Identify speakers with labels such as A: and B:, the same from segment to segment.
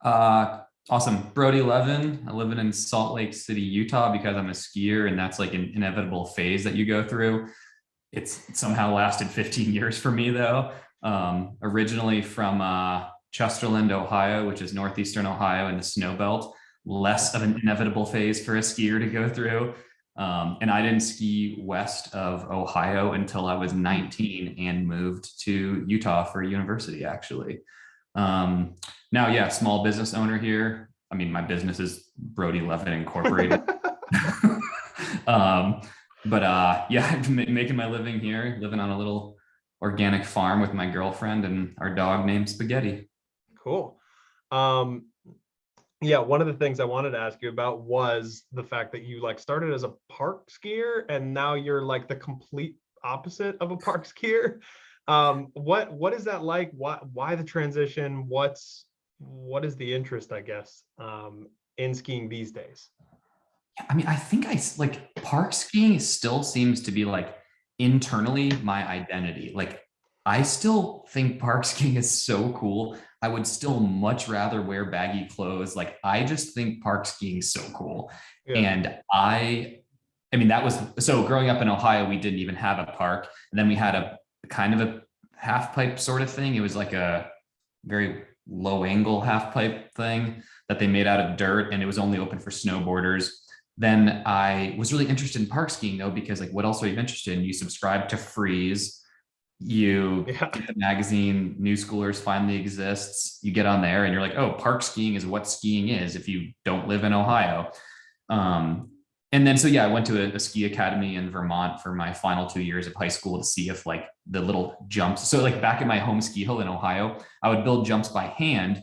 A: Awesome. Brody Leven. I live in Salt Lake City, Utah because I'm a skier and that's like an inevitable phase that you go through. It's somehow lasted 15 years for me though. Originally from Chesterland, Ohio, which is northeastern Ohio in the snow belt, less of an inevitable phase for a skier to go through. And I didn't ski west of Ohio until I was 19 and moved to Utah for university, actually. Um, Now, yeah, small business owner here. I mean, my business is Brody Leven Incorporated. um, but yeah, I'm making my living here, living on a little organic farm with my girlfriend and our dog named Spaghetti.
B: Cool. Um, yeah, one of the things I wanted to ask you about was the fact that you like started as a park skier and now you're like the complete opposite of a park skier. What is that like? Why the transition? What is the interest, I guess, in skiing these days?
A: I mean, I think I like park skiing still seems to be like internally my identity. Like, I still think park skiing is so cool. I would still much rather wear baggy clothes. Like, I just think park skiing is so cool.
B: Yeah.
A: And I mean, that was so growing up in Ohio, we didn't even have a park. And then we had a kind of a half pipe sort of thing. It was like a very low angle half pipe thing that they made out of dirt, and it was only open for snowboarders. Then I was really interested in park skiing though, because like, what else are you interested in? You subscribe to Freeze, you
B: Yeah.
A: get the magazine New Schoolers finally exists, you get on there and you're like, oh, park skiing is what skiing is if you don't live in Ohio. um, and then so yeah, I went to a ski academy in Vermont for my final 2 years of high school to see if like the little jumps, so like back at my home ski hill in Ohio, I would build jumps by hand,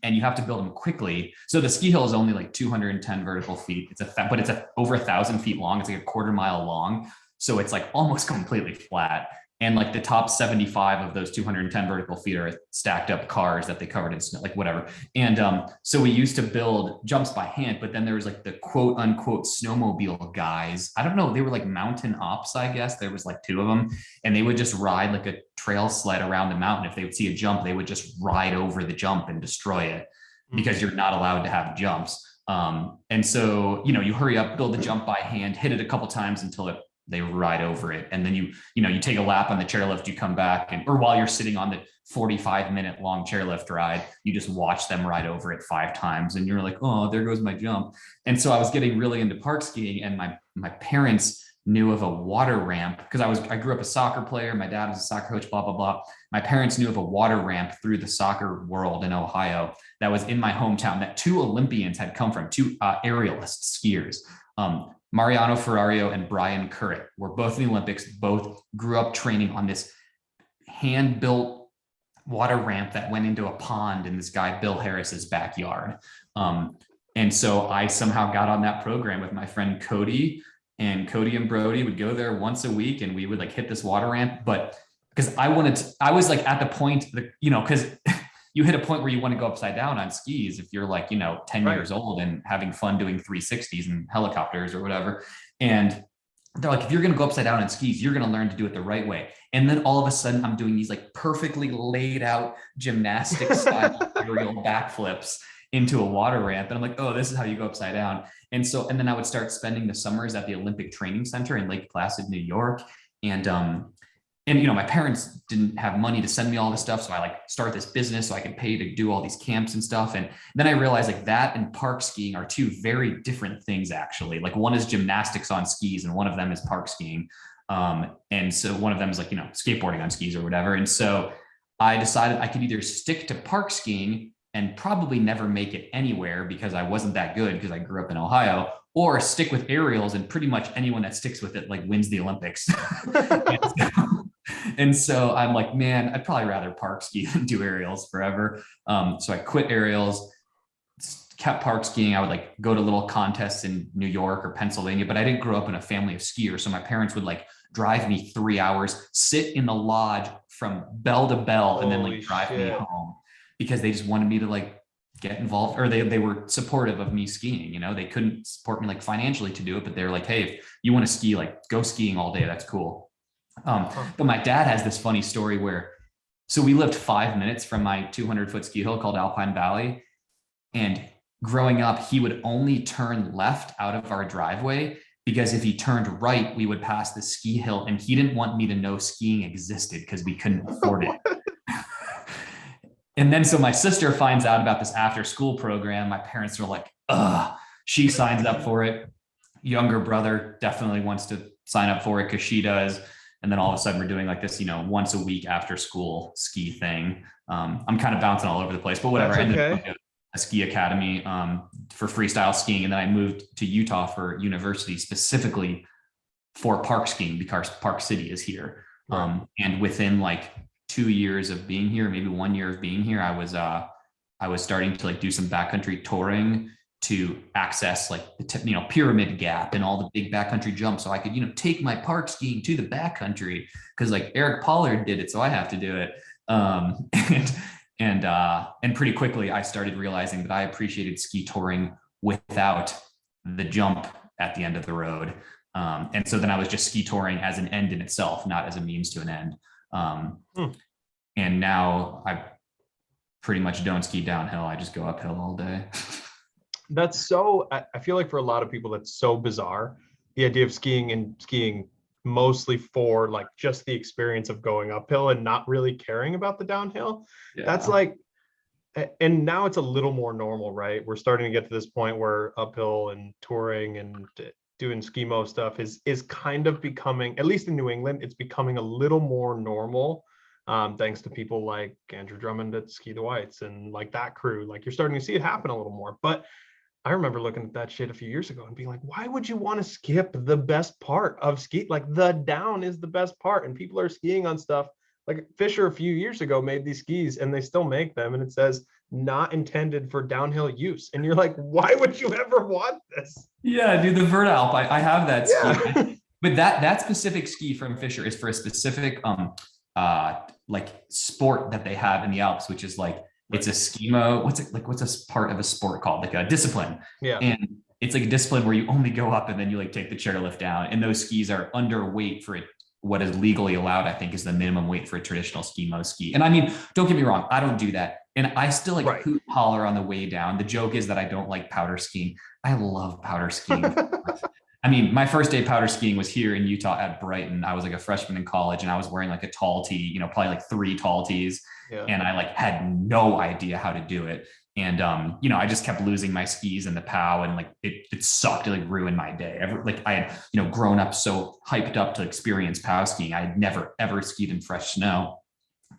A: and you have to build them quickly. So the ski hill is only like 210 vertical feet. But it's over 1,000 feet long. It's like a quarter mile long. So it's like almost completely flat. And like the top 75 of those 210 vertical feet are stacked up cars that they covered in snow, like whatever. And so we used to build jumps by hand, but then there was like the quote unquote snowmobile guys. I don't know. They were like mountain ops, I guess. There was like two of them, and they would just ride like a trail sled around the mountain. If they would see a jump, they would just ride over the jump and destroy it because you're not allowed to have jumps. And so, you hurry up, build the jump by hand, hit it a couple times until they ride over it. And then you take a lap on the chairlift, you come back, or while you're sitting on the 45-minute long chairlift ride, you just watch them ride over it 5 times. And you're like, oh, there goes my jump. And so I was getting really into park skiing, and my parents knew of a water ramp because I grew up a soccer player. My dad was a soccer coach, blah, blah, blah. My parents knew of a water ramp through the soccer world in Ohio that was in my hometown that two Olympians had come from, two aerialist skiers. Mariano Ferrario and Brian Currit were both in the Olympics, both grew up training on this hand-built water ramp that went into a pond in this guy, Bill Harris's backyard. And so I somehow got on that program with my friend Cody, and Cody and Brody would go there once a week and we would like hit this water ramp. But because I was like at the point that, because you hit a point where you want to go upside down on skis if you're like, 10
B: Right.
A: years old and having fun doing 360s and helicopters or whatever. And they're like, if you're going to go upside down on skis, you're going to learn to do it the right way. And then all of a sudden I'm doing these like perfectly laid out gymnastic style aerial backflips into a water ramp. And I'm like, oh, this is how you go upside down. And then I would start spending the summers at the Olympic Training Center in Lake Placid, New York. And my parents didn't have money to send me all this stuff. So I like start this business so I could pay to do all these camps and stuff. And then I realized like that and park skiing are two very different things, actually. Like one is gymnastics on skis and one of them is park skiing. And so one of them is like, skateboarding on skis or whatever. And so I decided I could either stick to park skiing and probably never make it anywhere because I wasn't that good because I grew up in Ohio, or stick with aerials, and pretty much anyone that sticks with it like wins the Olympics. And so I'm like, man, I'd probably rather park ski than do aerials forever. So I quit aerials, kept park skiing. I would like go to little contests in New York or Pennsylvania, but I didn't grow up in a family of skiers. So my parents would like drive me 3 hours, sit in the lodge from bell to bell, and then like drive me home because they just wanted me to like get involved, or they were supportive of me skiing. They couldn't support me like financially to do it, but they were like, hey, if you want to ski, like go skiing all day. That's cool. But my dad has this funny story where, so we lived 5 minutes from my 200-foot ski hill called Alpine Valley. And growing up, he would only turn left out of our driveway because if he turned right, we would pass the ski hill, and he didn't want me to know skiing existed because we couldn't afford it. And then so my sister finds out about this after school program. My parents are like, ugh, she signs up for it. Younger brother definitely wants to sign up for it because she does. And then all of a sudden we're doing like this, once a week after school ski thing. I'm kind of bouncing all over the place, but whatever.
B: That's
A: I ended
B: okay.
A: up going to a ski academy for freestyle skiing. And then I moved to Utah for university specifically for park skiing because Park City is here.
B: Right.
A: And within like 2 years of being here, maybe 1 year of being here, I was starting to like do some backcountry touring to access like the Pyramid Gap and all the big backcountry jumps, so I could take my park skiing to the backcountry because like Eric Pollard did it, so I have to do it. And pretty quickly I started realizing that I appreciated ski touring without the jump at the end of the road. And so then I was just ski touring as an end in itself, not as a means to an end. And now I pretty much don't ski downhill. I just go uphill all day.
B: That's so, I feel like for a lot of people, that's so bizarre. The idea of skiing mostly for like just the experience of going uphill and not really caring about the downhill.
A: Yeah.
B: That's like, and now it's a little more normal, right? We're starting to get to this point where uphill and touring and doing skimo stuff is kind of becoming, at least in New England, it's becoming a little more normal. Thanks to people like Andrew Drummond at Ski the Whites and like that crew. Like you're starting to see it happen a little more. But I remember looking at that shit a few years ago and being like, why would you want to skip the best part of ski? Like the down is the best part. And people are skiing on stuff like Fischer a few years ago made these skis and they still make them. And it says not intended for downhill use. And you're like, why would you ever want this?
A: Yeah, dude, the Vertalp, I have that ski.
B: Yeah.
A: But that specific ski from Fischer is for a specific like sport that they have in the Alps, which is like, it's a skimo. What's a part of a sport called? Like a discipline.
B: Yeah.
A: And it's like a discipline where you only go up and then you like take the chairlift down. And those skis are underweight for it. What is legally allowed, I think, is the minimum weight for a traditional skimo ski. And I mean, don't get me wrong, I don't do that. And I still like hoot and holler on the way down. The joke is that I don't like powder skiing. I love powder skiing. I mean, my first day powder skiing was here in Utah at Brighton. I was like a freshman in college and I was wearing like a tall tee, probably like 3 tall tees. Yeah. And I like had no idea how to do it. And, I just kept losing my skis in the POW and like, it sucked. It like ruined my day. I had, grown up so hyped up to experience POW skiing. I had never, ever skied in fresh snow.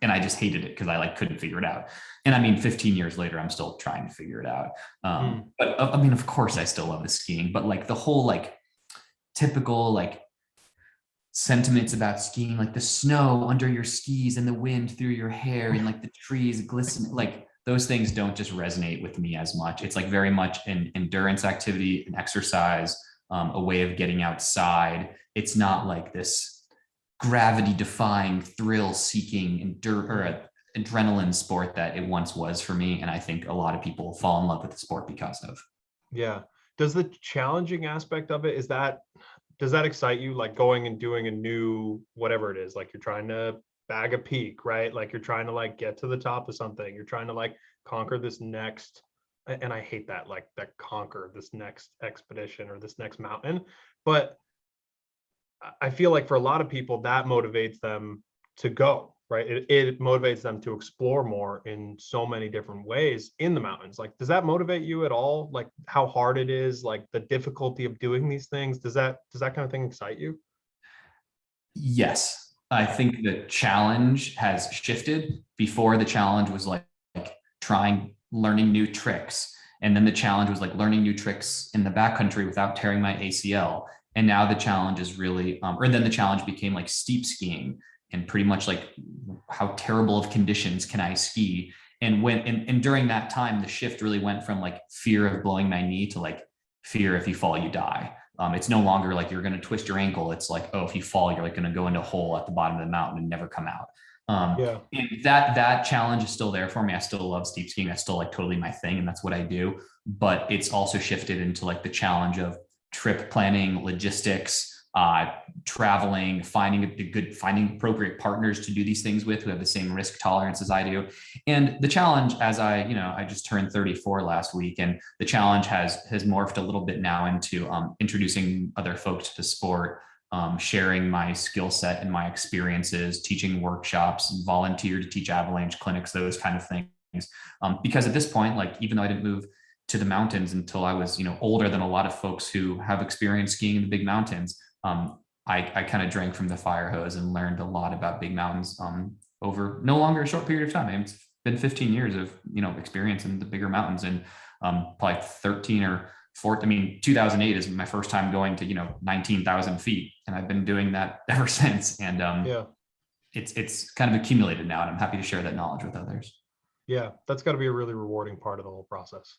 A: And I just hated it because I like couldn't figure it out. And I mean, 15 years later, I'm still trying to figure it out. But I mean, of course I still love the skiing, but like the whole, like, typical like sentiments about skiing, like the snow under your skis and the wind through your hair and like the trees glistening, like those things don't just resonate with me as much. It's like very much an endurance activity, an exercise, a way of getting outside. It's not like this gravity defying, thrill seeking adrenaline sport that it once was for me. And I think a lot of people fall in love with the sport because of.
B: Yeah. Does the challenging aspect of it, does that excite you? Like going and doing a new, whatever it is, like you're trying to bag a peak, right? Like you're trying to like get to the top of something. You're trying to like conquer this next, and I hate that, like that conquer this next expedition or this next mountain. But I feel like for a lot of people that motivates them to go, right? It motivates them to explore more in so many different ways in the mountains. Like, does that motivate you at all? Like how hard it is, like the difficulty of doing these things? Does that kind of thing excite you?
A: Yes. I think the challenge has shifted. Before, the challenge was like learning new tricks. And then the challenge was like learning new tricks in the backcountry without tearing my ACL. And now the challenge is really, or then the challenge became like steep skiing. And pretty much like how terrible of conditions can I ski? And and during that time, the shift really went from like fear of blowing my knee to like fear if you fall, you die. It's no longer like you're going to twist your ankle. It's like, oh, if you fall, you're like going to go into a hole at the bottom of the mountain and never come out. And that challenge is still there for me. I still love steep skiing. That's still like totally my thing. And that's what I do. But it's also shifted into like the challenge of trip planning, logistics, traveling, finding appropriate partners to do these things with who have the same risk tolerance as I do. And the challenge, as I just turned 34 last week, and the challenge has morphed a little bit now into introducing other folks to the sport, sharing my skill set and my experiences, teaching workshops, volunteer to teach avalanche clinics, those kind of things. Because at this point, like, even though I didn't move to the mountains until I was, older than a lot of folks who have experienced skiing in the big mountains, I kind of drank from the fire hose and learned a lot about big mountains over no longer a short period of time. I mean, it's been 15 years of, experience in the bigger mountains, and probably 13 or 14. I mean, 2008 is my first time going to, 19,000 feet. And I've been doing that ever since. And it's kind of accumulated now, and I'm happy to share that knowledge with others.
B: Yeah, that's got to be a really rewarding part of the whole process.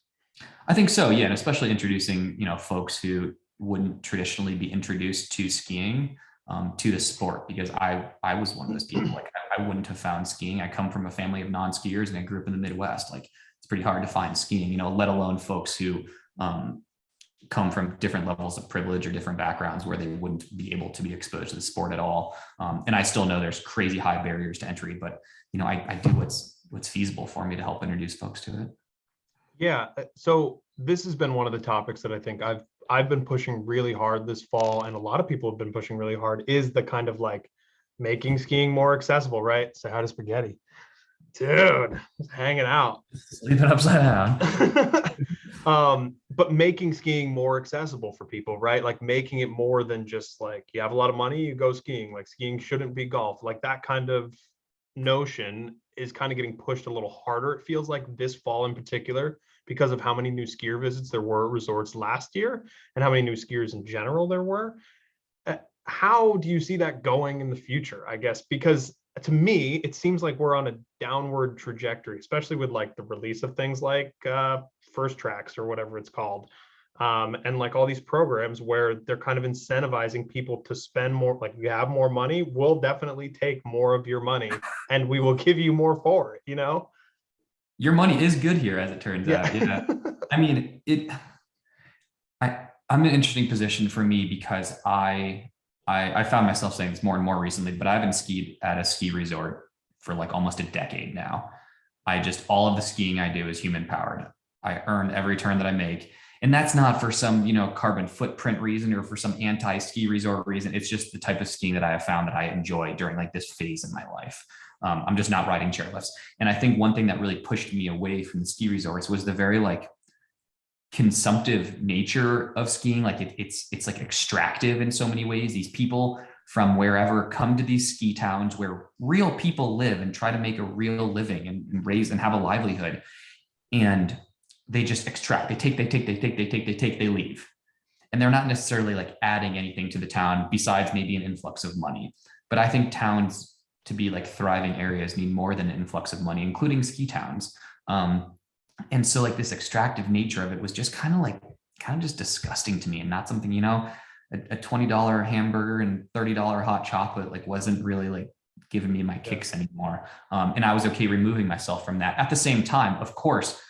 A: I think so, yeah, and especially introducing, folks who wouldn't traditionally be introduced to skiing, to the sport, because I was one of those people. Like, I wouldn't have found skiing. I come from a family of non-skiers, and I grew up in the Midwest. Like, it's pretty hard to find skiing, let alone folks who come from different levels of privilege or different backgrounds where they wouldn't be able to be exposed to the sport at all. And I still know there's crazy high barriers to entry, but I do what's feasible for me to help introduce folks to it.
B: Yeah. So this has been one of the topics that I think I've been pushing really hard this fall, and a lot of people have been pushing really hard, is the kind of like making skiing more accessible, right? So how to spaghetti. Dude, just hanging out.
A: Leave it upside
B: down. But making skiing more accessible for people, right? Like making it more than just like, you have a lot of money, you go skiing. Like, skiing shouldn't be golf. Like, that kind of notion is kind of getting pushed a little harder, it feels like, this fall in particular, because of how many new skier visits there were at resorts last year and how many new skiers in general there were. How do you see that going in the future, I guess? Because to me, it seems like we're on a downward trajectory, especially with like the release of things like First Tracks or whatever it's called. And like all these programs where they're kind of incentivizing people to spend more. Like, you have more money, we'll definitely take more of your money and we will give you more for it,
A: Your money is good here, as it turns out. Yeah. I mean, I'm in an interesting position for me, because I found myself saying this more and more recently, but I haven't skied at a ski resort for like almost a decade now. All of the skiing I do is human powered. I earn every turn that I make. And that's not for some, carbon footprint reason or for some anti-ski resort reason. It's just the type of skiing that I have found that I enjoy during like this phase in my life. I'm just not riding chairlifts. And I think one thing that really pushed me away from the ski resorts was the very like consumptive nature of skiing. Like, it's like extractive in so many ways. These people from wherever come to these ski towns where real people live and try to make a real living and raise and have a livelihood. And they just extract, they take, they leave. And they're not necessarily like adding anything to the town besides maybe an influx of money. But I think towns, to be like thriving areas, need more than an influx of money, including ski towns. And so like this extractive nature of it was just kind of just disgusting to me, and not something, a $20 hamburger and $30 hot chocolate like wasn't really like giving me my kicks anymore. And I was okay removing myself from that. At the same time, of course,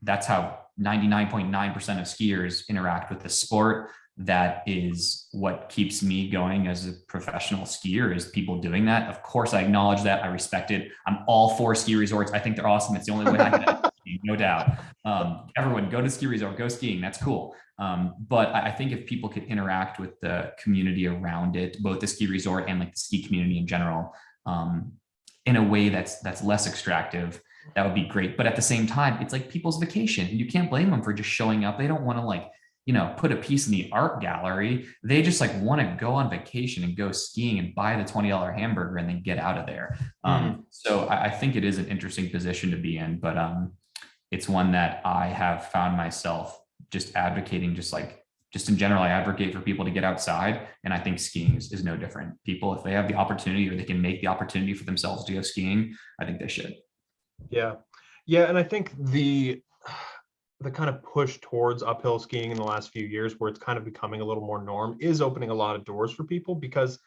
A: that's how 99.9% of skiers interact with the sport. That is what keeps me going as a professional skier, is people doing that. Of course, I acknowledge that. I respect it. I'm all for ski resorts. I think they're awesome. It's the only way I can ski, no doubt. Everyone go to ski resort, go skiing. That's cool. But I think if people could interact with the community around it, both the ski resort and like the ski community in general, in a way that's less extractive, that would be great. But at the same time, it's like people's vacation, and you can't blame them for just showing up. They don't want to like, put a piece in the art gallery. They just like want to go on vacation and go skiing and buy the $20 hamburger and then get out of there. So I think it is an interesting position to be in, but it's one that I have found myself just advocating, just in general, I advocate for people to get outside. And I think skiing is no different. People, if they have the opportunity or they can make the opportunity for themselves to go skiing, I think they should.
B: Yeah. Yeah. And I think the kind of push towards uphill skiing in the last few years, where it's kind of becoming a little more norm, is opening a lot of doors for people, because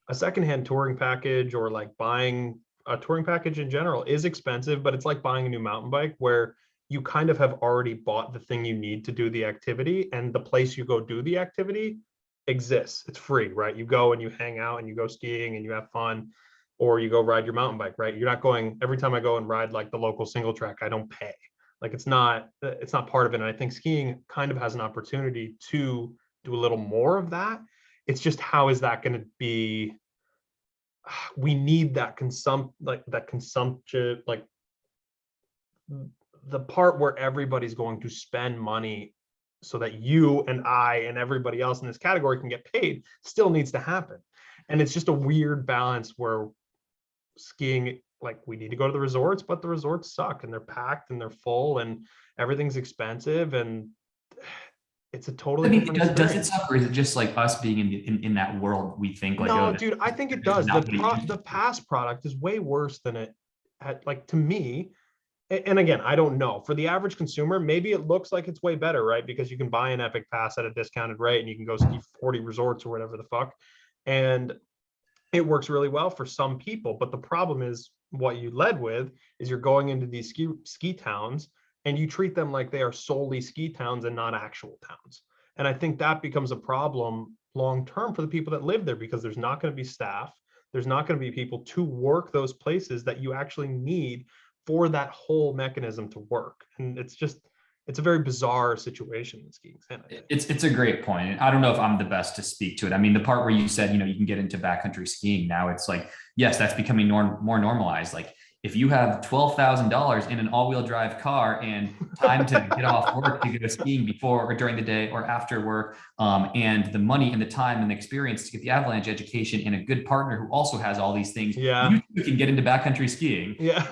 B: a secondhand touring package, or like buying a touring package in general, is expensive, but it's like buying a new mountain bike, where you kind of have already bought the thing you need to do the activity, and the place you go do the activity exists. It's free, right? You go and you hang out and you go skiing and you have fun, or you go ride your mountain bike, right? You're not going every time I go and ride like the local single track, I don't pay. Like it's not part of it. And I think skiing kind of has an opportunity to do a little more of that. It's just how is that going to be? We need that consumption, like the part where everybody's going to spend money so that you and I and everybody else in this category can get paid still needs to happen. And it's just a weird balance where skiing, like we need to go to the resorts, but the resorts suck and they're packed and they're full and everything's expensive and it's a totally different
A: does it
B: experience.
A: suck, or is it just like us being in that world? We think like,
B: No,
A: oh,
B: dude, I think it
A: there's
B: does.
A: nobody.
B: The pass product is way worse than it had, like to me. And again, I don't know. For the average consumer, maybe it looks like it's way better, right? Because you can buy an Epic Pass at a discounted rate and you can go ski 40 resorts or whatever the fuck. And it works really well for some people. But the problem is what you led with is you're going into these ski towns and you treat them like they are solely ski towns and not actual towns. And I think that becomes a problem long term for the people that live there because there's not going to be staff. There's not going to be people to work those places that you actually need for that whole mechanism to work. And it's a very bizarre situation in skiing.
A: It's a great point. I don't know if I'm the best to speak to it. I mean, the part where you said, you can get into backcountry skiing now, it's like, yes, that's becoming more normalized. Like if you have $12,000 in an all-wheel drive car and time to get off work to go skiing before or during the day or after work, and the money and the time and the experience to get the avalanche education and a good partner who also has all these things,
B: yeah,
A: you can get into backcountry skiing.
B: yeah.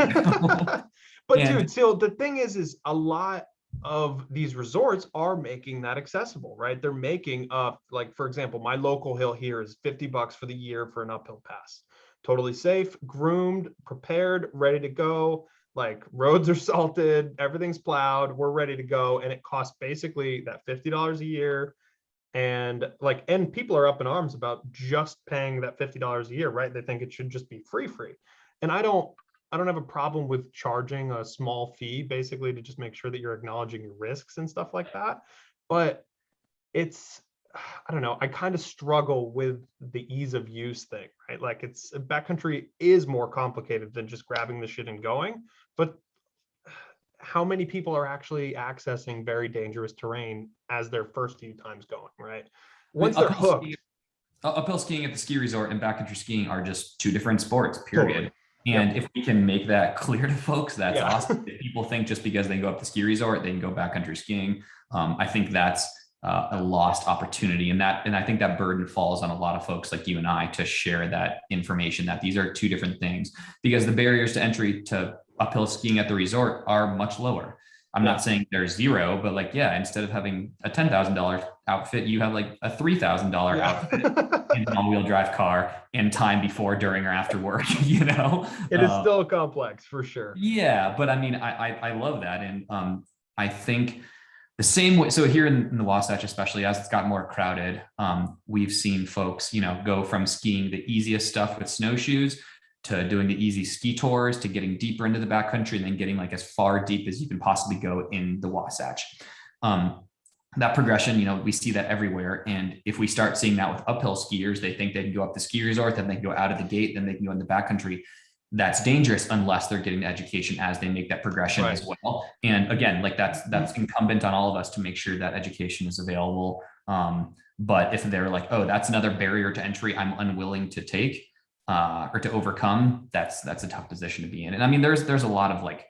B: But
A: and,
B: dude, so the thing is a lot of these resorts are making that accessible, right? They're making like for example, my local hill here is $50 for the year for an uphill pass. Totally safe, groomed, prepared, ready to go. Like roads are salted, everything's plowed, we're ready to go. And it costs basically that $50 a year. And people are up in arms about just paying that $50 a year, right? They think it should just be free. And I don't have a problem with charging a small fee basically to just make sure that you're acknowledging your risks and stuff like that. But I don't know, I kind of struggle with the ease of use thing, right? Like backcountry is more complicated than just grabbing the shit and going. But how many people are actually accessing very dangerous terrain as their first few times going, right? Once they're hooked.
A: Uphill skiing at the ski resort and backcountry skiing are just two different sports, period.
B: Totally.
A: And if we can make that clear to folks, that's awesome. If people think just because they go up the ski resort, they can go backcountry skiing. I think that's a lost opportunity. And I think that burden falls on a lot of folks like you and I to share that information, that these are two different things, because the barriers to entry to uphill skiing at the resort are much lower. I'm not saying there's zero, but like, instead of having a $10,000 outfit, you have like a $3,000 outfit in an all-wheel drive car and time before, during, or after work,
B: It is still complex for sure.
A: Yeah. But I mean, I love that. And I think the same way, so here in the Wasatch, especially as it's got more crowded, we've seen folks, go from skiing the easiest stuff with snowshoes to doing the easy ski tours, to getting deeper into the backcountry, and then getting like as far deep as you can possibly go in the Wasatch. That progression, we see that everywhere. And if we start seeing that with uphill skiers, they think they can go up the ski resort, then they can go out of the gate, then they can go in the backcountry. That's dangerous unless they're getting the education as they make that progression as well. And again, like that's incumbent on all of us to make sure that education is available. But if they're like, oh, that's another barrier to entry I'm unwilling to take, or to overcome, that's a tough position to be in. And I mean, there's a lot of like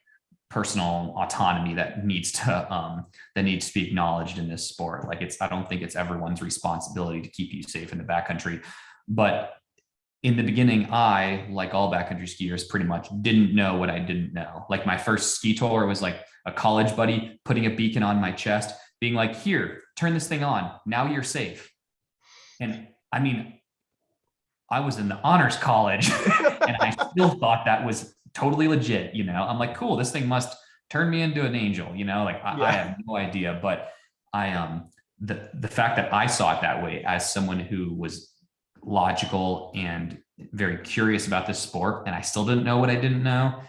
A: personal autonomy that needs to be acknowledged in this sport. Like I don't think it's everyone's responsibility to keep you safe in the backcountry. But in the beginning, I, like all backcountry skiers, pretty much didn't know what I didn't know. Like my first ski tour was like a college buddy putting a beacon on my chest, being like, here, turn this thing on. Now you're safe. And I mean, I was in the honors college and I still thought that was totally legit. I'm like, cool, this thing must turn me into an angel, I have no idea. But the fact that I saw it that way as someone who was logical and very curious about this sport, and I still didn't know what I didn't know,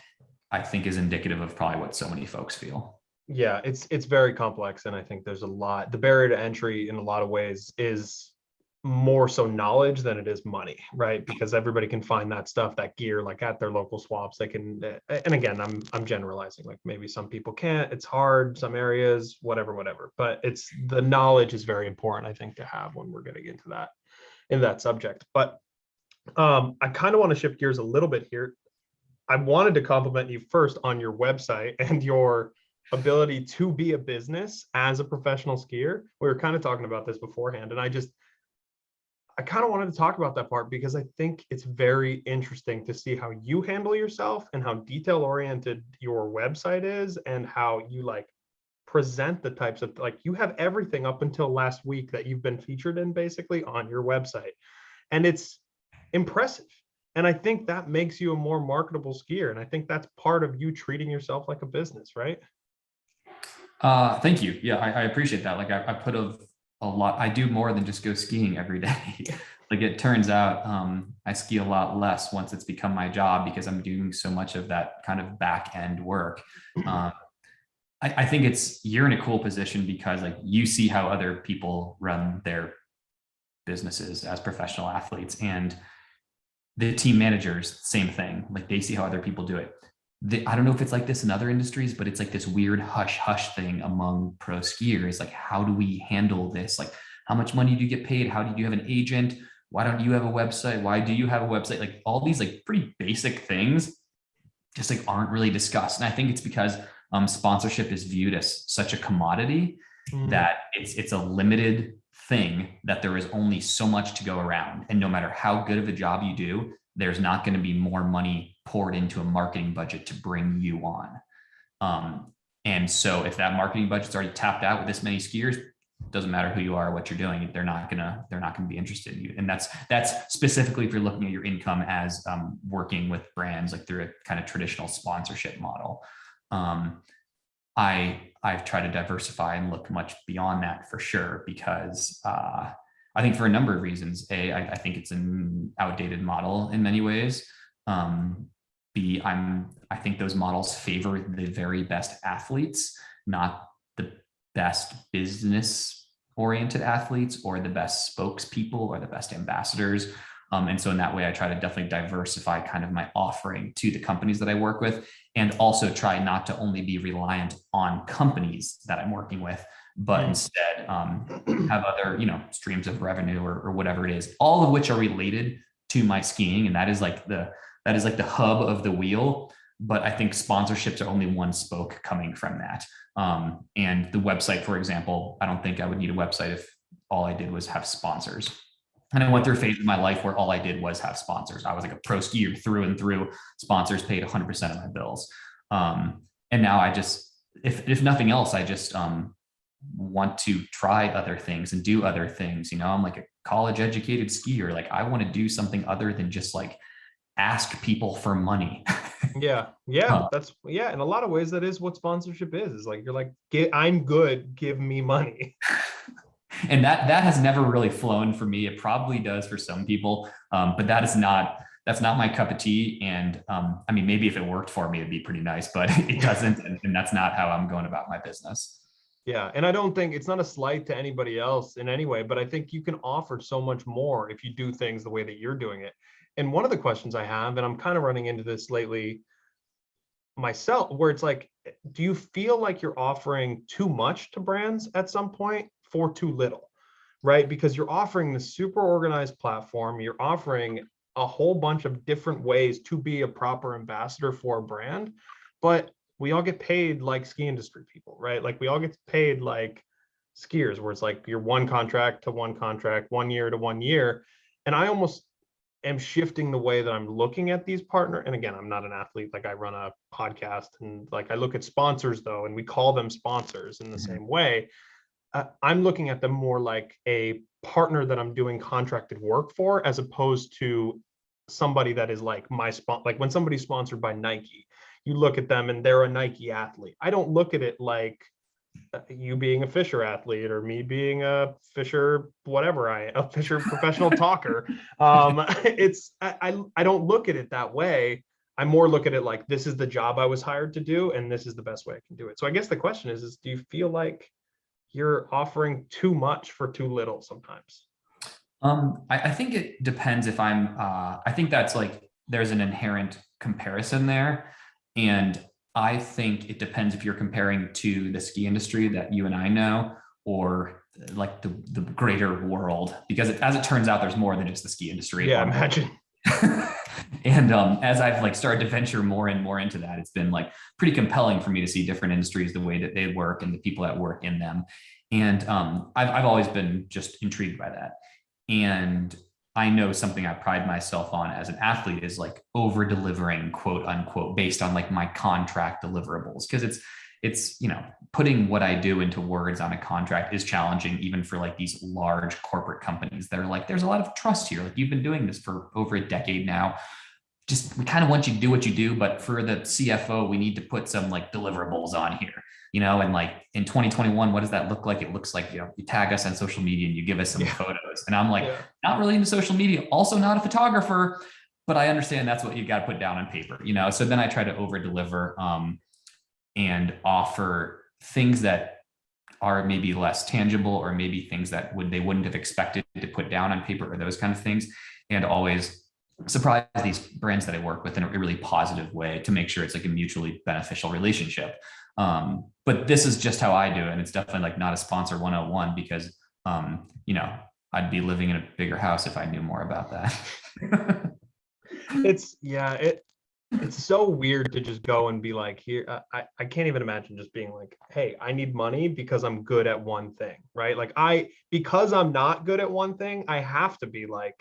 A: I think is indicative of probably what so many folks feel.
B: Yeah, it's very complex. And I think there's the barrier to entry in a lot of ways is more so knowledge than it is money, right? Because everybody can find that stuff, that gear, like at their local swaps. They can, and again, I'm generalizing. Like maybe some people can't. It's hard, some areas, whatever. But it's the knowledge is very important, I think, to have when we're getting into that in that subject. But I kind of want to shift gears a little bit here. I wanted to compliment you first on your website and your ability to be a business as a professional skier. We were kind of talking about this beforehand, and I kind of wanted to talk about that part because I think it's very interesting to see how you handle yourself and how detail oriented your website is, and how you like present the types of, like, you have everything up until last week that you've been featured in basically on your website. And it's impressive. And I think that makes you a more marketable skier. And I think that's part of you treating yourself like a business, right?
A: Thank you. Yeah, I appreciate that. Like I put a lot, I do more than just go skiing every day. Like it turns out I ski a lot less once it's become my job because I'm doing so much of that kind of back end work. I think you're in a cool position because like you see how other people run their businesses as professional athletes, and the team managers, same thing. Like they see how other people do it. I don't know if it's like this in other industries, but it's like this weird hush hush thing among pro skiers. Like, how do we handle this? Like, how much money do you get paid? How do you have an agent? Why don't you have a website? Why do you have a website? Like all these like pretty basic things just like aren't really discussed. And I think it's because sponsorship is viewed as such a commodity that it's a limited thing, that there is only so much to go around. And no matter how good of a job you do, there's not going to be more money poured into a marketing budget to bring you on. And so if that marketing budget's already tapped out with this many skiers, doesn't matter who you are or what you're doing, they're not gonna be interested in you. And that's specifically if you're looking at your income as working with brands like through a kind of traditional sponsorship model. I've tried to diversify and look much beyond that for sure, because I think for a number of reasons. I think it's an outdated model in many ways. B, I think those models favor the very best athletes, not the best business oriented athletes or the best spokespeople or the best ambassadors. And so in that way, I try to definitely diversify kind of my offering to the companies that I work with, and also try not to only be reliant on companies that I'm working with, but instead have other, streams of revenue or whatever it is, all of which are related to my skiing. And that is like the hub of the wheel. But I think sponsorships are only one spoke coming from that. And the website, for example, I don't think I would need a website if all I did was have sponsors. And I went through a phase of my life where all I did was have sponsors. I was like a pro skier through and through. Sponsors paid 100% of my bills. And now I just, if nothing else, I just want to try other things and do other things. I'm like a college educated skier. Like I want to do something other than just like ask people for money.
B: Yeah. In a lot of ways, that is what sponsorship is like, you're like, I'm good, give me money.
A: And that has never really flown for me. It probably does for some people, but that's not my cup of tea. And I mean, maybe if it worked for me, it'd be pretty nice, but it doesn't. And that's not how I'm going about my business.
B: Yeah. And I don't think it's not a slight to anybody else in any way, but I think you can offer so much more if you do things the way that you're doing it. And one of the questions I have, and I'm kind of running into this lately myself, where it's like, do you feel like you're offering too much to brands at some point for too little, right? Because you're offering this super organized platform, you're offering a whole bunch of different ways to be a proper ambassador for a brand, but we all get paid like ski industry people, right? Like we all get paid like skiers, where it's like you're one contract to one contract, 1 year to 1 year. And I almost am shifting the way that I'm looking at these partner. And again, I'm not an athlete, like I run a podcast, and like I look at sponsors though, and we call them sponsors in the same way. I'm looking at them more like a partner that I'm doing contracted work for, as opposed to somebody that is like my spot. Like when somebody's sponsored by Nike, you look at them and they're a Nike athlete. I don't look at it like you being a Fischer athlete or me being a Fischer, a Fischer professional talker. I don't look at it that way. I more look at it like, this is the job I was hired to do, and this is the best way I can do it. So I guess the question is do you feel like you're offering too much for too little sometimes?
A: I think it depends if I think that's like there's an inherent comparison there. And I think it depends if you're comparing to the ski industry that you and I know, or like the greater world, because as it turns out, there's more than just the ski industry
B: Yeah,
A: on board.
B: imagine.
A: And as I've like started to venture more and more into that, it's been like pretty compelling for me to see different industries, the way that they work and the people that work in them. And I've always been just intrigued by that. And I know something I pride myself on as an athlete is like over delivering, quote unquote, based on like my contract deliverables. Cause it's, putting what I do into words on a contract is challenging, even for like these large corporate companies. They're like, there's a lot of trust here. Like, you've been doing this for over a decade now. Just, we kind of want you to do what you do, but for the CFO, we need to put some like deliverables on here, and like in 2021, what does that look like? It looks like, you tag us on social media and you give us some photos. And I'm like,
B: Yeah.
A: not really into social media, also not a photographer, but I understand that's what you got to put down on paper, So then I try to over deliver and offer things that are maybe less tangible, or maybe things that they wouldn't have expected to put down on paper, or those kind of things. And always surprise these brands that I work with in a really positive way to make sure it's like a mutually beneficial relationship. But this is just how I do it. And it's definitely like not a sponsor 101, because, I'd be living in a bigger house if I knew more about that.
B: It's so weird to just go and be like, here, I can't even imagine just being like, hey, I need money because I'm good at one thing, right? Like, because I'm not good at one thing, I have to be like,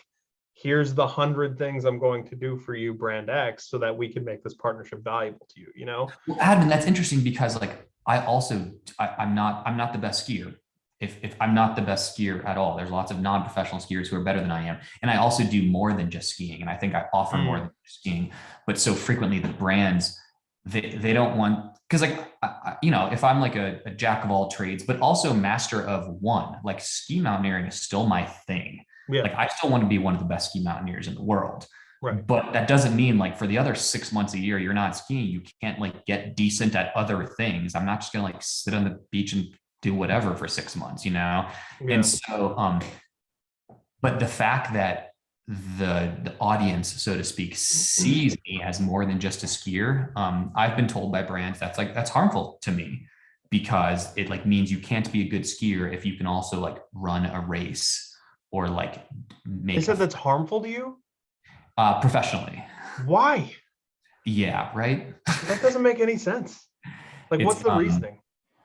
B: here's the 100 things I'm going to do for you, brand X, so that we can make this partnership valuable to you,
A: Well, Adam, that's interesting, because like I'm not the best skier. If I'm not the best skier at all, there's lots of non-professional skiers who are better than I am. And I also do more than just skiing. And I think I offer more than just skiing. But so frequently the brands, they don't want, because like, if I'm like a jack of all trades, but also master of one, like ski mountaineering is still my thing.
B: Yeah.
A: Like, I still want to be one of the best ski mountaineers in the world.
B: Right.
A: But that doesn't mean like for the other 6 months a year, you're not skiing. You can't like get decent at other things. I'm not just going to like sit on the beach and do whatever for 6 months,
B: Yeah.
A: And so, but the fact that the audience, so to speak, sees me as more than just a skier, I've been told by brands that's harmful to me, because it like means you can't be a good skier if you can also like run a race or like make.
B: They said that's harmful to you?
A: Professionally.
B: Why?
A: Yeah, right.
B: That doesn't make any sense. Like, what's the reasoning?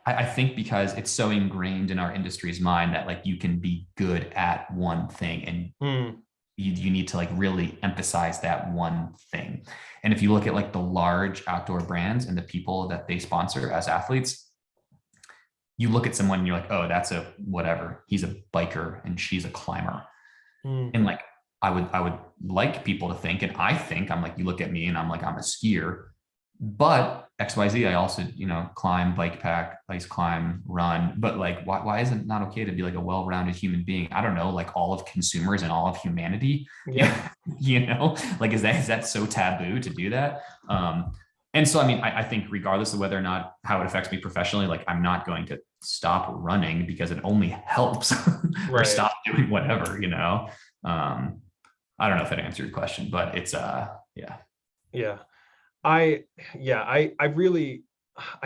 A: I think because it's so ingrained in our industry's mind that like you can be good at one thing, and you need to like really emphasize that one thing. And if you look at like the large outdoor brands and the people that they sponsor as athletes, you look at someone and you're like, oh, that's a whatever. He's a biker and she's a climber. And like, I would like people to think, and I think I'm like, you look at me and I'm like, I'm a skier, but XYZ, I also, climb, bike pack, ice climb, run. But like, why is it not okay to be like a well-rounded human being? I don't know, like all of consumers and all of humanity.
B: Yeah.
A: Like, is that so taboo to do that? And so, I mean, I think regardless of whether or not how it affects me professionally, like I'm not going to stop running because it only helps, or stop doing whatever, I don't know if that answered your question, but it's yeah.
B: Yeah. I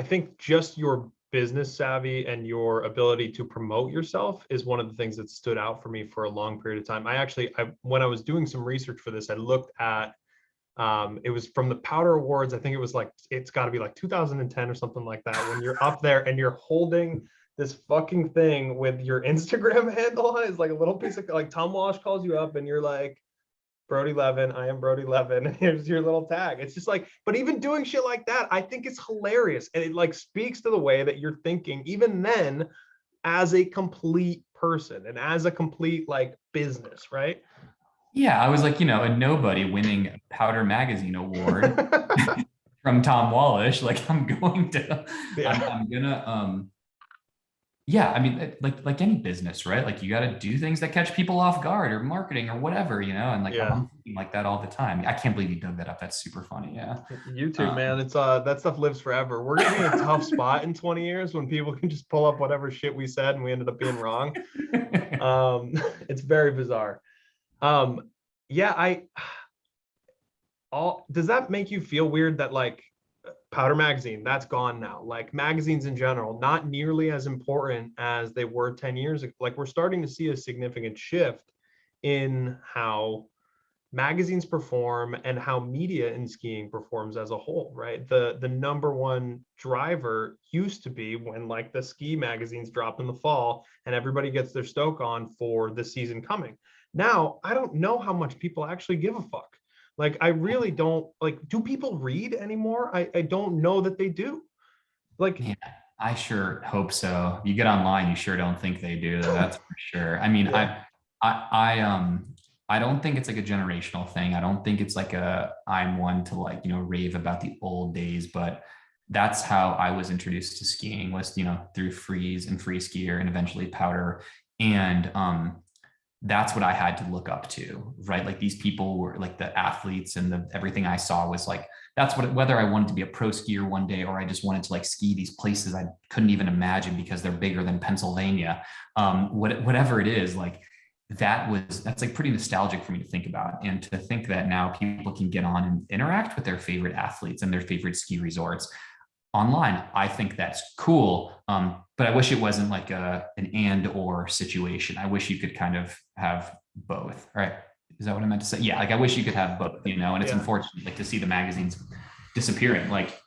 B: think just your business savvy and your ability to promote yourself is one of the things that stood out for me for a long period of time. When I was doing some research for this, I looked at, it was from the Powder Awards. I think it was like, it's got to be like 2010 or something like that, when you're up there and you're holding this fucking thing with your Instagram handle on it. It's like a little piece of, like, Tom Walsh calls you up and you're like, Brody Leven, I am Brody Leven, and here's your little tag. It's just like, but even doing shit like that, I think it's hilarious. And it like speaks to the way that you're thinking, even then, as a complete person and as a complete like business, right?
A: Yeah, I was like, a nobody winning a Powder Magazine award from Tom Walsh. Like, I'm gonna Yeah, I mean, like any business, right? Like you got to do things that catch people off guard or marketing or whatever, and like
B: Yeah.
A: I'm thinking like that all the time. I can't believe you dug that up. That's super funny. Yeah.
B: YouTube,
A: Um,
B: man, it's that stuff lives forever. We're gonna be in a tough spot in 20 years when people can just pull up whatever shit we said and we ended up being wrong. It's very bizarre. Um, yeah, I all does that make you feel weird that like Powder Magazine, that's gone now. Like magazines in general, not nearly as important as they were 10 years ago. Like we're starting to see a significant shift in how magazines perform and how media in skiing performs as a whole, right? The number one driver used to be when like the ski magazines drop in the fall and everybody gets their stoke on for the season coming. Now, I don't know how much people actually give a fuck. Like I really don't like, do people read anymore? I don't know that they do. Like,
A: yeah, I sure hope so. You get online, you sure don't think they do. That's for sure. I mean,
B: yeah.
A: I don't think it's like a generational thing. I don't think it's like I'm one to like, rave about the old days, but that's how I was introduced to skiing was, through freeze and free skier and eventually powder. And that's what I had to look up to, right? Like these people were like the athletes and everything I saw was like, that's what, whether I wanted to be a pro skier one day or I just wanted to like ski these places I couldn't even imagine because they're bigger than Pennsylvania. Whatever it is, like that's like pretty nostalgic for me to think about. And to think that now people can get on and interact with their favorite athletes and their favorite ski resorts online. I think that's cool. But I wish it wasn't like an and or situation. I wish you could kind of have both. Right? Is that what I meant to say? Yeah, like I wish you could have both, and it's
B: Yeah.
A: unfortunate like to see the magazines disappearing. Like,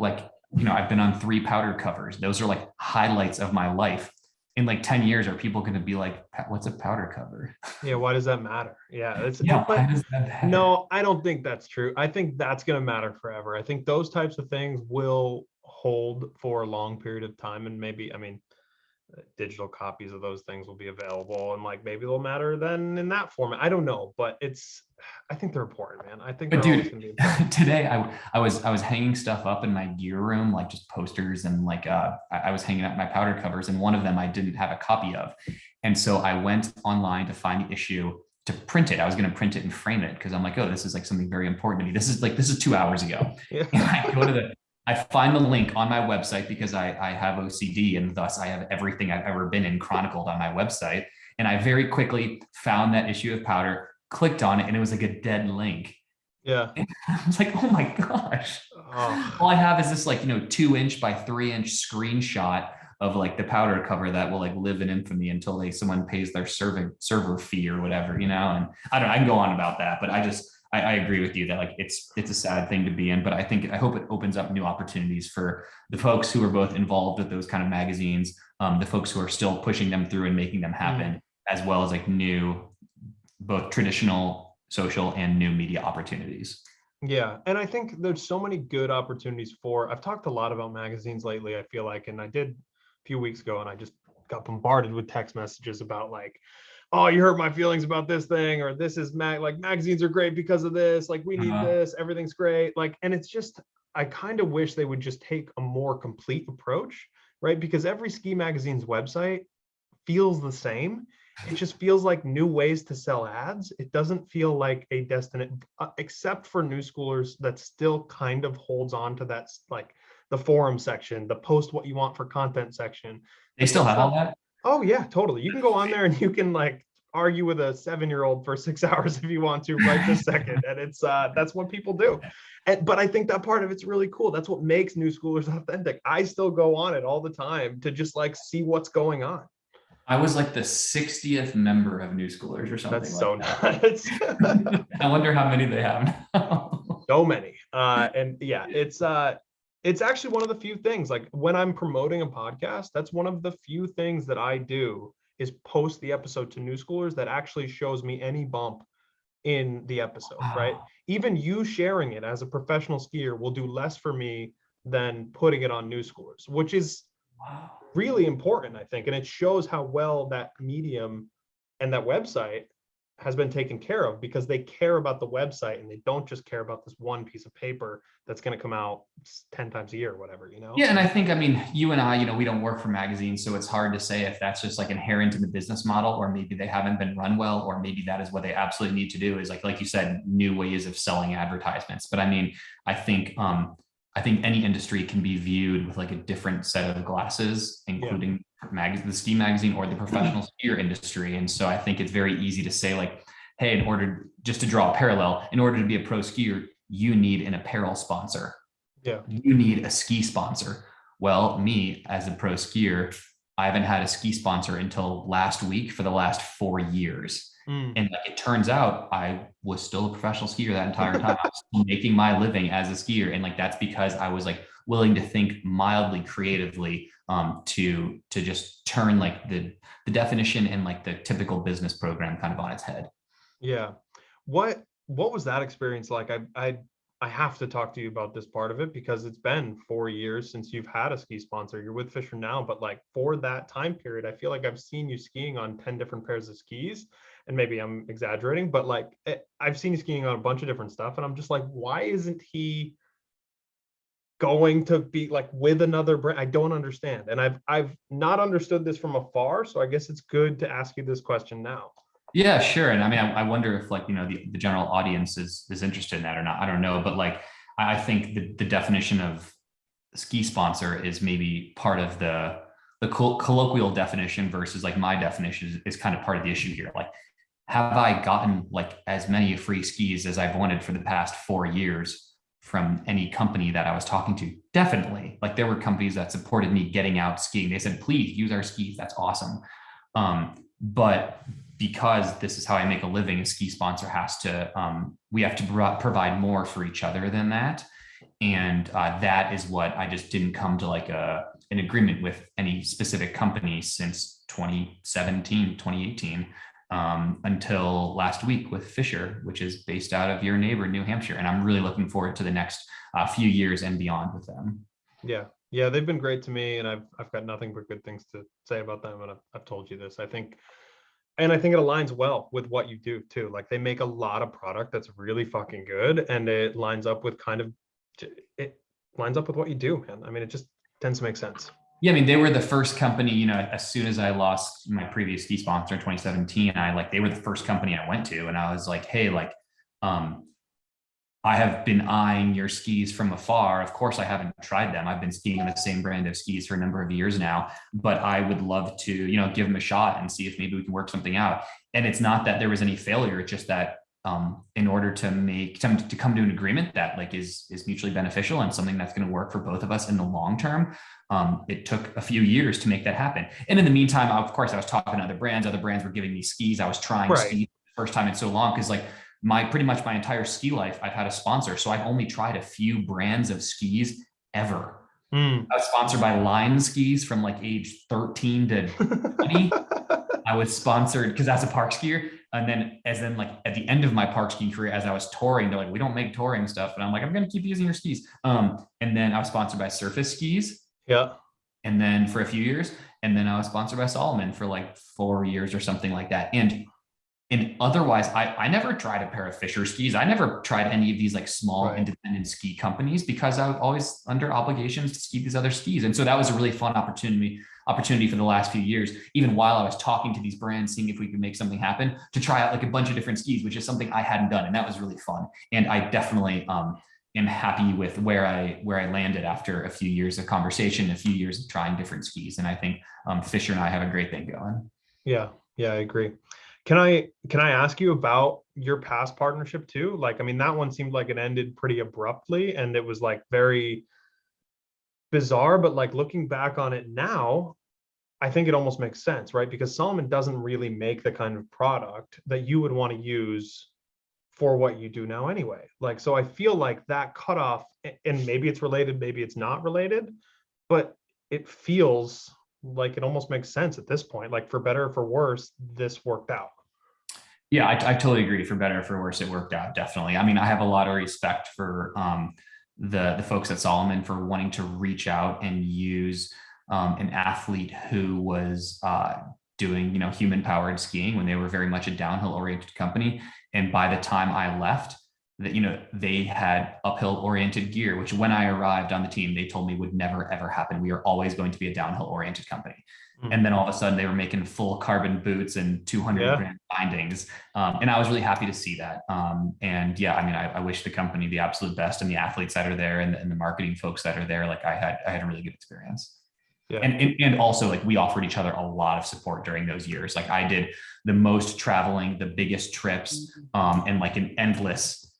A: I've been on 3 powder covers. Those are like highlights of my life. In like 10 years, are people going to be like, what's a powder cover?
B: Yeah, why does that matter? Yeah,
A: Yeah, why
B: but
A: does that matter?
B: no, I don't think that's true. I think that's going to matter forever. I think those types of things will hold for a long period of time, and maybe, I mean, digital copies of those things will be available, and like maybe they'll matter then in that format. I don't know, but I think they're important, man. I think
A: But
B: they're always
A: dude,
B: going to be important.
A: today I was hanging stuff up in my gear room, like just posters and like I was hanging up my powder covers, and one of them I didn't have a copy of, and so I went online to find the issue to print it. I was going to print it and frame it because I'm like, oh, this is like something very important to me. This is 2 hours ago,
B: Yeah.
A: and I find the link on my website because I have OCD and thus I have everything I've ever been in chronicled on my website, and I very quickly found that issue of powder, clicked on it, and it was like a dead link.
B: Yeah.
A: I was like, oh my gosh. All
B: Oh,
A: I have is this like, 2 inch by 3 inch screenshot of like the powder cover that will like live in infamy until someone pays their server fee or whatever, and I can go on about that, but I agree with you that like it's a sad thing to be in, but I hope it opens up new opportunities for the folks who are both involved with those kind of magazines, the folks who are still pushing them through and making them
B: mm,
A: happen, as well as like new, both traditional social and new media opportunities.
B: yeah. And I think there's so many good opportunities for, I've talked a lot about magazines lately, I feel like, and I did a few weeks ago, and I just got bombarded with text messages about like, oh, you hurt my feelings about this thing, or this is like magazines are great because of this, like we need
A: Uh,
B: this, everything's great. Like, and it's just, I kind of wish they would just take a more complete approach, right? Because every ski magazine's website feels the same. It just feels like new ways to sell ads. It doesn't feel like a destination, except for new schoolers that still kind of holds on to that, like the forum section, the post what you want for content section.
A: they
B: But
A: still
B: some
A: have all
B: stuff,
A: that.
B: oh yeah, totally. You can go on there and you can like argue with a 7-year-old for 6 hours if you want to right this second. And it's that's what people do. But I think that part of it's really cool. That's what makes new schoolers authentic. I still go on it all the time to just like see what's going on.
A: I was like the 60th member of New Schoolers or
B: That's
A: something like
B: so
A: that.
B: nuts.
A: I wonder how many they have now.
B: So many. And yeah, it's actually one of the few things, like when I'm promoting a podcast, that's one of the few things that I do is post the episode to new schoolers that actually shows me any bump in the episode, right?
A: Wow.
B: Even you sharing it as a professional skier will do less for me than putting it on new schoolers, which is
A: Wow.
B: really important, I think. And it shows how well that medium and that website has been taken care of because they care about the website and they don't just care about this one piece of paper that's going to come out 10 times a year or whatever, you know?
A: Yeah, and I think, I mean, you and I, we don't work for magazines, so it's hard to say if that's just like inherent in the business model, or maybe they haven't been run well, or maybe that is what they absolutely need to do is like you said, new ways of selling advertisements. But I mean, I think any industry can be viewed with like a different set of glasses, including the ski magazine or the professional skier industry. And so I think it's very easy to say like, hey, in order just to draw a parallel, in order to be a pro skier, you need an apparel sponsor.
B: Yeah.
A: You need a ski sponsor. Well, me as a pro skier, I haven't had a ski sponsor until last week for the last 4 years. And like, it turns out I was still a professional skier that entire time. I was still making my living as a skier. And like, that's because I was like willing to think mildly creatively to just turn like the definition and like the typical business program kind of on its head.
B: Yeah. What was that experience like? I have to talk to you about this part of it because it's been 4 years since you've had a ski sponsor. You're with Fischer now, but like for that time period, I feel like I've seen you skiing on 10 different pairs of skis. And maybe I'm exaggerating, but like I've seen you skiing on a bunch of different stuff. And I'm just like, why isn't he going to be like with another brand? I don't understand. And I've not understood this from afar. So I guess it's good to ask you this question now.
A: Yeah, sure. And I mean, I wonder if like, the general audience is interested in that or not. I don't know. But like, I think the definition of ski sponsor is maybe part of the colloquial definition versus like my definition is kind of part of the issue here. Like, have I gotten like as many free skis as I've wanted for the past 4 years from any company that I was talking to? Definitely. Like, there were companies that supported me getting out skiing. They said, please use our skis. That's awesome. But because this is how I make a living, a ski sponsor has to, we have to provide more for each other than that. And that is what I just didn't come to like an agreement with any specific company since 2017, 2018, until last week with Fischer, which is based out of your neighbor, New Hampshire. And I'm really looking forward to the next few years and beyond with them.
B: Yeah. Yeah. They've been great to me, and I've got nothing but good things to say about them. And I've told you this, I think it aligns well with what you do too. Like, they make a lot of product that's really fucking good, and it lines up with what you do, man. I mean, it just tends to make sense.
A: Yeah, I mean, they were the first company, as soon as I lost my previous ski sponsor in 2017, they were the first company I went to. And I was like, hey, like, I have been eyeing your skis from afar. Of course, I haven't tried them. I've been skiing on the same brand of skis for a number of years now, but I would love to, give them a shot and see if maybe we can work something out. And it's not that there was any failure. It's just that in order to come to an agreement that like is mutually beneficial and something that's going to work for both of us in the long term, it took a few years to make that happen. And in the meantime, of course, I was talking to other brands were giving me skis. I was trying skis the first time in so long, because like pretty much my entire ski life, I've had a sponsor. So I've only tried a few brands of skis ever. I was sponsored by Line Skis from like age 13 to 20. I was sponsored because that's a park skier. And then like at the end of my park skiing career, as I was touring, they're like, we don't make touring stuff. And I'm like, I'm going to keep using your skis. And then I was sponsored by Surface Skis.
B: Yeah.
A: And then for a few years, and then I was sponsored by Salomon for like 4 years or something like that. And otherwise, I never tried a pair of Fischer skis. I never tried any of these like small independent ski companies, because I was always under obligations to ski these other skis. And so that was a really fun opportunity for the last few years, even while I was talking to these brands, seeing if we could make something happen, to try out like a bunch of different skis, which is something I hadn't done. And that was really fun. And I definitely am happy with where I landed after a few years of conversation, a few years of trying different skis. And I think Fischer and I have a great thing going.
B: Yeah. Yeah, I agree. Can I ask you about your past partnership too? Like, I mean, that one seemed like it ended pretty abruptly, and it was like very bizarre, but like looking back on it now, I think it almost makes sense, right? Because Salomon doesn't really make the kind of product that you would want to use for what you do now anyway. Like, so I feel like that cutoff, and maybe it's related, maybe it's not related, but it feels like it almost makes sense at this point. Like, for better or for worse, this worked out.
A: Yeah, I totally agree. For better or for worse, it worked out. Definitely. I mean, I have a lot of respect for the folks at Salomon for wanting to reach out and use an athlete who was doing, human powered skiing when they were very much a downhill oriented company. And by the time I left, that, they had uphill oriented gear, which when I arrived on the team, they told me would never, ever happen. We are always going to be a downhill oriented company. And then all of a sudden they were making full carbon boots and 200 grand bindings. And I was really happy to see that. And yeah, I mean, I wish the company the absolute best, and the athletes that are there, and the marketing folks that are there. Like I had a really good experience.
B: Yeah.
A: And also, like, we offered each other a lot of support during those years. Like I did the most traveling, the biggest trips, and like an endless,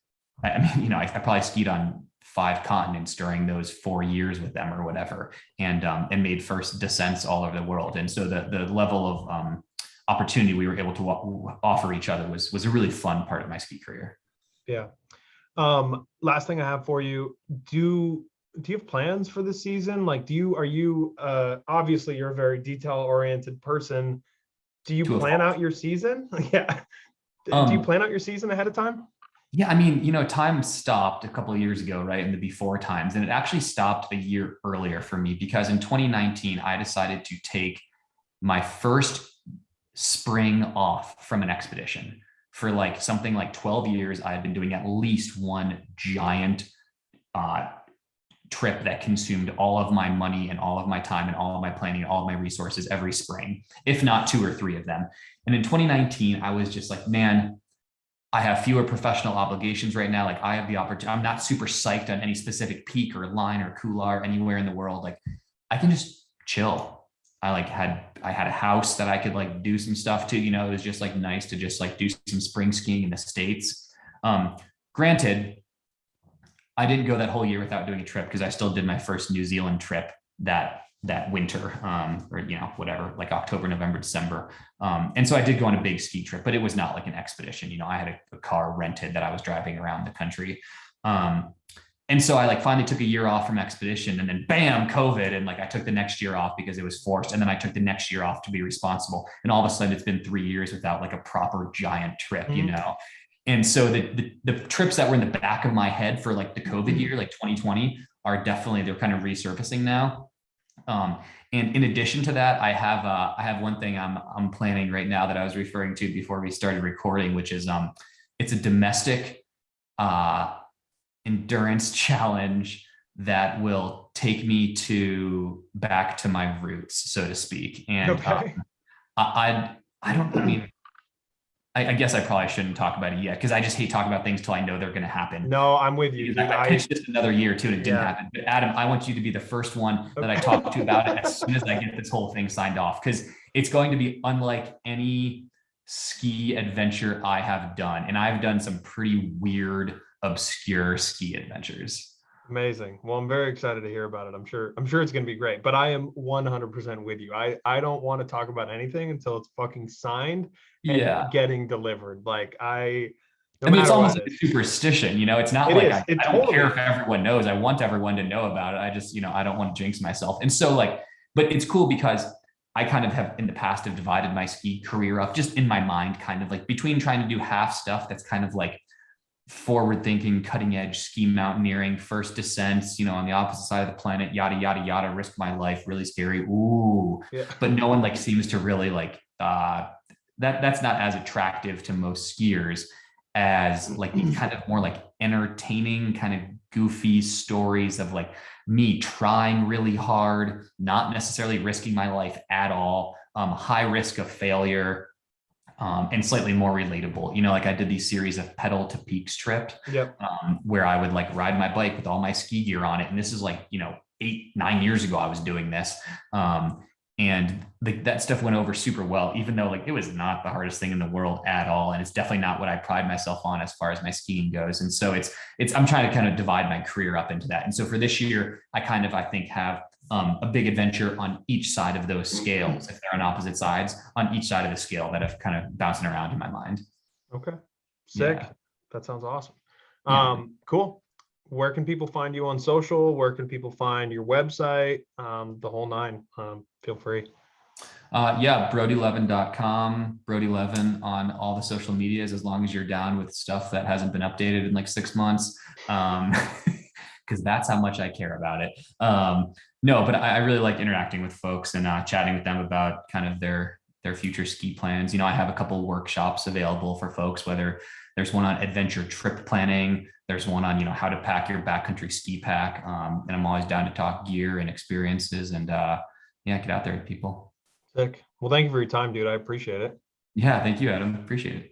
A: I mean, I probably skied on 5 continents during those 4 years with them or whatever, and made first descents all over the world. And so the level of opportunity we were able to offer each other was a really fun part of my ski career.
B: Yeah. Last thing I have for you, do you have plans for the season? Like, are you obviously you're a very detail oriented person. Do you plan out your season? Yeah. Do you plan out your season ahead of time?
A: Yeah, I mean, time stopped a couple of years ago, right, in the before times, and it actually stopped a year earlier for me, because in 2019, I decided to take my first spring off from an expedition. For like something like 12 years, I had been doing at least one giant trip that consumed all of my money and all of my time and all of my planning and all of my resources every spring, if not 2 or 3 of them. And in 2019, I was just like, man, I have fewer professional obligations right now. Like I have the opportunity. I'm not super psyched on any specific peak or line or couloir anywhere in the world. Like I can just chill. I had a house that I could like do some stuff to, it was just like nice to just like do some spring skiing in the States. Granted, I didn't go that whole year without doing a trip, because I still did my first New Zealand trip that winter, or whatever, like October, November, December. And so I did go on a big ski trip, but it was not like an expedition. I had a car rented that I was driving around the country. And so I like finally took a year off from expedition, and then bam, COVID. And like I took the next year off because it was forced. And then I took the next year off to be responsible. And all of a sudden it's been 3 years without like a proper giant trip, And so the trips that were in the back of my head for like the COVID year, like 2020, they're kind of resurfacing now. And in addition to that, I have one thing I'm planning right now that I was referring to before we started recording, which is it's a domestic endurance challenge that will take me back to my roots, so to speak. And
B: okay.
A: I guess I probably shouldn't talk about it yet, because I just hate talking about things till I know they're going to happen.
B: No, I'm with you.
A: Dude, I pitched this another year too, and it didn't happen. But Adam, I want you to be the first one that I talk to about it as soon as I get this whole thing signed off, because it's going to be unlike any ski adventure I have done. And I've done some pretty weird, obscure ski adventures.
B: Amazing. Well, I'm very excited to hear about it. I'm sure it's going to be great, but I am 100% with you. I don't want to talk about anything until it's fucking signed and getting delivered. Like
A: it's almost like a superstition, it's not like I don't care if everyone knows. I want everyone to know about it. I just, I don't want to jinx myself. And so but it's cool because I kind of have in the past have divided my ski career up just in my mind, kind of like between trying to do half stuff that's kind of like forward thinking, cutting edge ski mountaineering, first descents, on the opposite side of the planet, yada, yada, yada, risk my life, really scary. Ooh, but no one like seems to really like, that's not as attractive to most skiers as like kind of more like entertaining, kind of goofy stories of like me trying really hard, not necessarily risking my life at all, high risk of failure, and slightly more relatable. Like I did these series of pedal to peaks trips, where I would like ride my bike with all my ski gear on it. And this is like, 8-9 years ago, I was doing this. And that stuff went over super well, even though like it was not the hardest thing in the world at all. And it's definitely not what I pride myself on as far as my skiing goes. And so I'm trying to kind of divide my career up into that. And so for this year, I think have a big adventure on each side of those scales, if they're on opposite sides, on each side of the scale that have kind of bouncing around in my mind.
B: Okay. Sick. Yeah. That sounds awesome. Cool. Where can people find you on social? Where can people find your website? The whole nine. Feel free.
A: BrodyLeven.com, Brody Leven on all the social medias, as long as you're down with stuff that hasn't been updated in like 6 months. Because that's how much I care about it. No, but I really like interacting with folks and chatting with them about kind of their their future ski plans. I have a couple workshops available for folks, whether there's one on adventure trip planning, there's one on, how to pack your backcountry ski pack. And I'm always down to talk gear and experiences and get out there with people.
B: Sick. Well, thank you for your time, dude. I appreciate it.
A: Yeah, thank you, Adam. Appreciate it.